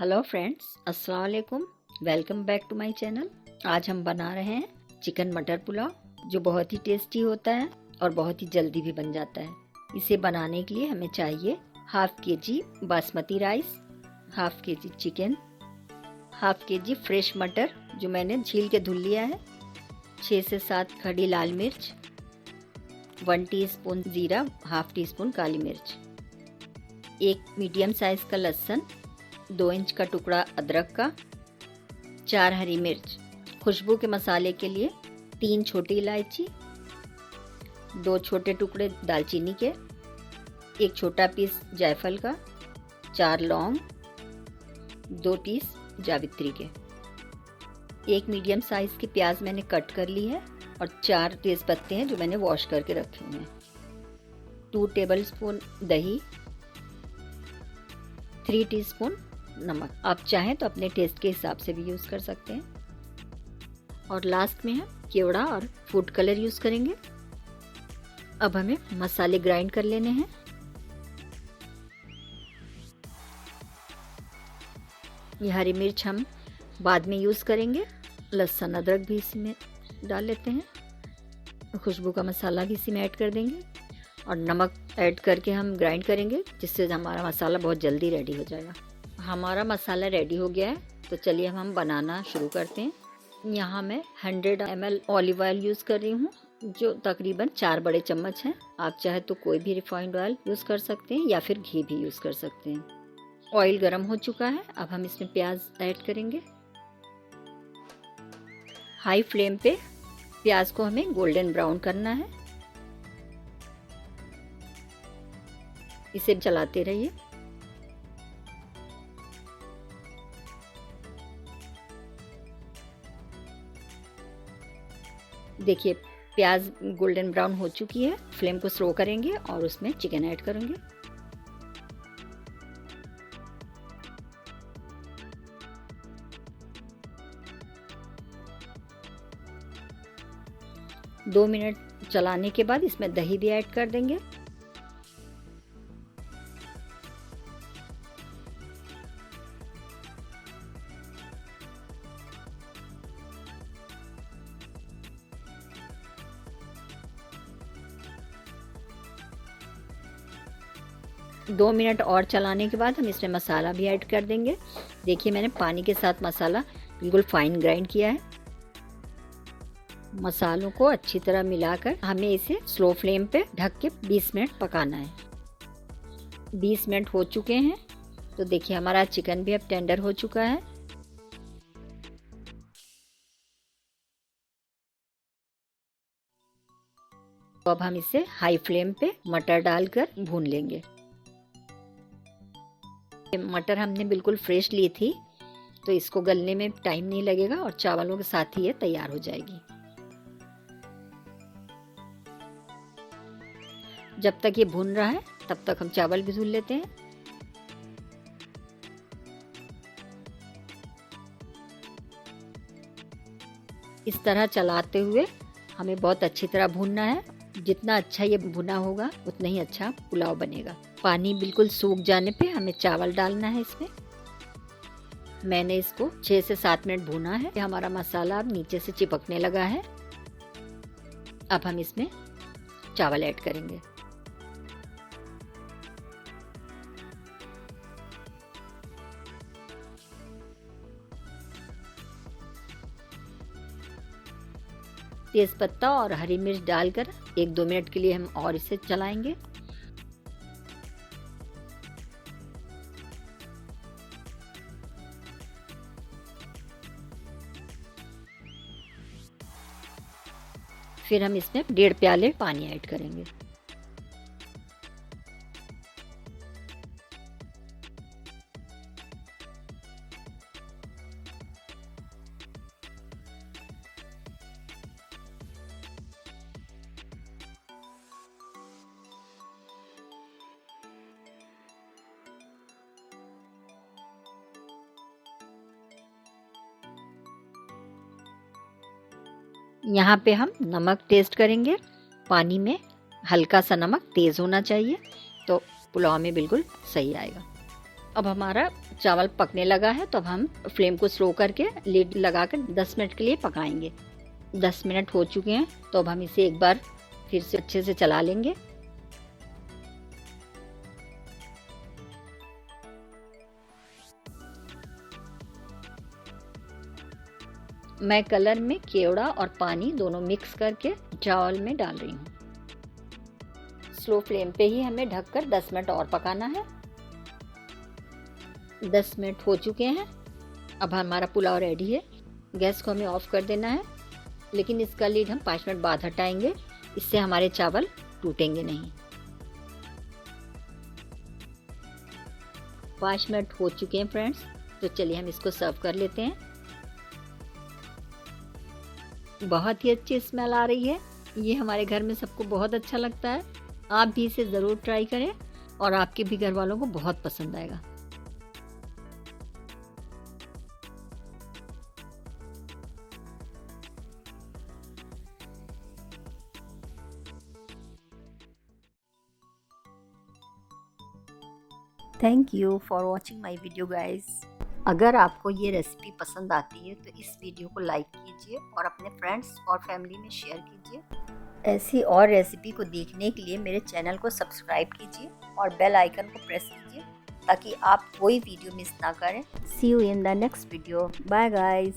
Hello friends, अस्सलाम वालेकुम। Welcome back to my channel. आज हम बना रहे हैं चिकन मटर पुलाव, जो बहुत ही टेस्टी होता है और बहुत ही जल्दी भी बन जाता है। इसे बनाने के लिए हमें चाहिए half KG basmati rice, half KG chicken, half KG fresh मटर जो मैंने छील के धुल लिया है, 6 से 7 खड़ी लाल मिर्च, 1 टीस्पून जीरा, हाफ टी स्पून काली मिर्च, एक मीडियम साइज का लहसुन, 2 इंच का टुकड़ा अदरक का, 4 हरी मिर्च, खुशबू के मसाले के लिए 3 छोटी इलायची, 2 छोटे टुकड़े दालचीनी के, 1 छोटा पीस जायफल का, 4 लौंग, 2 पीस जावित्री के, 1 मीडियम साइज की प्याज मैंने कट कर ली है और 4 तेज पत्ते हैं जो मैंने वॉश करके रखे हुए हैं, 2 टेबलस्पून दही, 3 टीस्पून नमक। आप चाहें तो अपने टेस्ट के हिसाब से भी यूज़ कर सकते हैं। और लास्ट में हम केवड़ा और फूड कलर यूज़ करेंगे। अब हमें मसाले ग्राइंड कर लेने हैं। ये हरी मिर्च हम बाद में यूज़ करेंगे, लहसुन अदरक भी इसी में डाल लेते हैं, खुशबू का मसाला भी इसी में ऐड कर देंगे और नमक ऐड करके हम ग्राइंड करेंगे, जिससे हमारा मसाला बहुत जल्दी रेडी हो जाएगा। हमारा मसाला रेडी हो गया है, तो चलिए हम बनाना शुरू करते हैं। यहाँ मैं 100 ml ऑलिव ऑयल यूज़ कर रही हूँ, जो तकरीबन 4 बड़े चम्मच हैं। आप चाहे तो कोई भी रिफाइंड ऑयल यूज़ कर सकते हैं या फिर घी भी यूज़ कर सकते हैं। ऑयल गर्म हो चुका है, अब हम इसमें प्याज ऐड करेंगे। हाई फ्लेम पे प्याज को हमें गोल्डन ब्राउन करना है, इसे चलाते रहिए। देखिए प्याज गोल्डन ब्राउन हो चुकी है। फ्लेम को स्लो करेंगे और उसमें चिकन ऐड करेंगे। दो मिनट चलाने के बाद इसमें दही भी ऐड कर देंगे। दो मिनट और चलाने के बाद हम इसमें मसाला भी ऐड कर देंगे। देखिए मैंने पानी के साथ मसाला बिल्कुल फाइन ग्राइंड किया है। मसालों को अच्छी तरह मिलाकर हमें इसे स्लो फ्लेम पे ढक के 20 मिनट पकाना है। 20 मिनट हो चुके हैं, तो देखिए हमारा चिकन भी अब टेंडर हो चुका है। तो अब हम इसे हाई फ्लेम पे मटर डालकर भून लेंगे। मटर हमने बिल्कुल फ्रेश ली थी, तो इसको गलने में टाइम नहीं लगेगा और चावलों के साथ ही ये तैयार हो जाएगी। जब तक ये भून रहा है तब तक हम चावल भी धुल लेते हैं। इस तरह चलाते हुए हमें बहुत अच्छी तरह भूनना है। जितना अच्छा ये भुना होगा उतना ही अच्छा पुलाव बनेगा। पानी बिल्कुल सूख जाने पे हमें चावल डालना है इसमें। मैंने इसको 6 से 7 मिनट भूना है। हमारा मसाला अब नीचे से चिपकने लगा है। अब हम इसमें चावल ऐड करेंगे। तेज पत्ता और हरी मिर्च डालकर 1-2 मिनट के लिए हम और इसे चलाएंगे। फिर हम इसमें 1.5 प्याले पानी ऐड करेंगे। यहाँ पे हम नमक टेस्ट करेंगे। पानी में हल्का सा नमक, तेज़ होना चाहिए, तो पुलाव में बिल्कुल सही आएगा। अब हमारा चावल पकने लगा है, तो अब हम फ्लेम को स्लो करके लिड लगाकर 10 मिनट के लिए पकाएंगे। 10 मिनट हो चुके हैं, तो अब हम इसे एक बार फिर से अच्छे से चला लेंगे। मैं कलर में केवड़ा और पानी दोनों मिक्स करके चावल में डाल रही हूँ। स्लो फ्लेम पे ही हमें ढककर 10 मिनट और पकाना है। 10 मिनट हो चुके हैं, अब हमारा पुलाव रेडी है। गैस को हमें ऑफ कर देना है, लेकिन इसका लीड हम 5 मिनट बाद हटाएंगे, इससे हमारे चावल टूटेंगे नहीं। 5 मिनट हो चुके हैं फ्रेंड्स, तो चलिए हम इसको सर्व कर लेते हैं। बहुत ही अच्छी स्मेल आ रही है, ये हमारे घर में सबको बहुत अच्छा लगता है। आप भी इसे ज़रूर ट्राई करें और आपके भी घर वालों को बहुत पसंद आएगा। Thank you for watching my video guys. अगर आपको ये रेसिपी पसंद आती है तो इस वीडियो को लाइक कीजिए और अपने फ्रेंड्स और फैमिली में शेयर कीजिए। ऐसी और रेसिपी को देखने के लिए मेरे चैनल को सब्सक्राइब कीजिए और बेल आइकन को प्रेस कीजिए ताकि आप कोई वीडियो मिस ना करें। See you in the next video. Bye guys.